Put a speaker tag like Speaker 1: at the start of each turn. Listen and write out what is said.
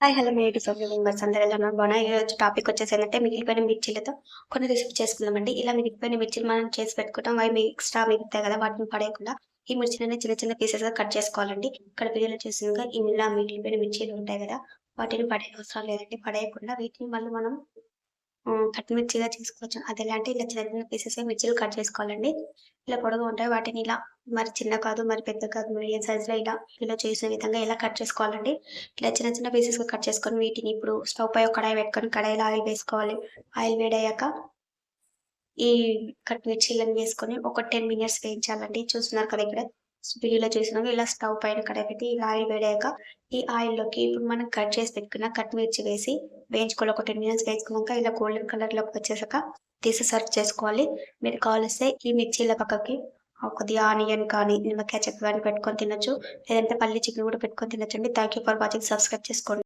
Speaker 1: Hi! Hello! మీ YouTube family members అందరూ ఎలా ఉన్నారు? బాగున్నారా? ఈరోజు టాపిక్ వచ్చేసి ఏంటంటే మిగిలిపోయిన మిర్చీలతో కొన్ని రెసిపీ చేసుకుందామండి. ఇలా మిగిలిపోయిన మిర్చీలు మనం చేసి పెట్టుకుంటాం. అవి ఎక్స్ట్రా మిగులుతాయి కదా! వాటిని పడేయకుండా ఈ మిర్చిలని చిన్న చిన్న పీసెస్‌గా కట్ చేసుకోవాలండి. ఇక్కడ వీడియోలో చూసినగా ఇలా మిగిలిపోయిన మిర్చీలు ఉంటాయి కదా! వాటిని పడేయనవసరం లేదండి. పడేయకుండా వీటిని మళ్ళీ మనం కట్ మిర్చిగా చేసుకోవచ్చు. అదెలా అంటే ఇలా చిన్న చిన్న పీసెస్‌గా మిర్చీలు కట్ చేసుకోవాలండి. ఇలా పొడవుగా ఉంటాయి. వాటిని ఇలా మరి చిన్న కాదు, మరి పెద్ద కాదు, మీడియం సైజ్‌లో ఇలా చేసిన విధంగా ఇలా కట్ చేసుకోవాలండి. ఇలా చిన్న చిన్న పీసెస్‌గా కట్ చేసుకొని వీటిని ఇప్పుడు స్టవ్ పై ఒక కడాయి పెట్టుకొని కడాయిలో ఆయిల్ వేసుకోవాలి. ఆయిల్ వేడయ్యాక ఈ కట్ మిర్చీలను వేసుకొని ఒక 10 మినిట్స్ వేయించాలండి. చూస్తున్నారు కదా ఇక్కడ వీడియోలో చూసినాక ఇలా స్టవ్ పైన కడాయి పెట్టి ఇలా ఆయిల్ వేడాక ఈ ఆయిల్‌లోకి ఇప్పుడు మనం కట్ చేసి పెట్టుకున్న కట్ మిర్చి వేసి వేయించుకోవాలి. ఒక 10 మినిట్స్ వేయించుకున్నాక ఇలా గోల్డెన్ కలర్‌లోకి వచ్చేసాక తీసి సర్వ్ చేసుకోవాలి. మీరు కావలిస్తే ఈ మిర్చీల పక్కకి కొద్దిగా ఆనియన్ కానీ, నిమ్మకాయ చెక్క గాని పెట్టుకొని తినొచ్చు. లేదంటే పల్లి చికెన్ కూడా పెట్టుకొని తినొచ్చండి. Thank you for watching. Subscribe చేసుకోండి.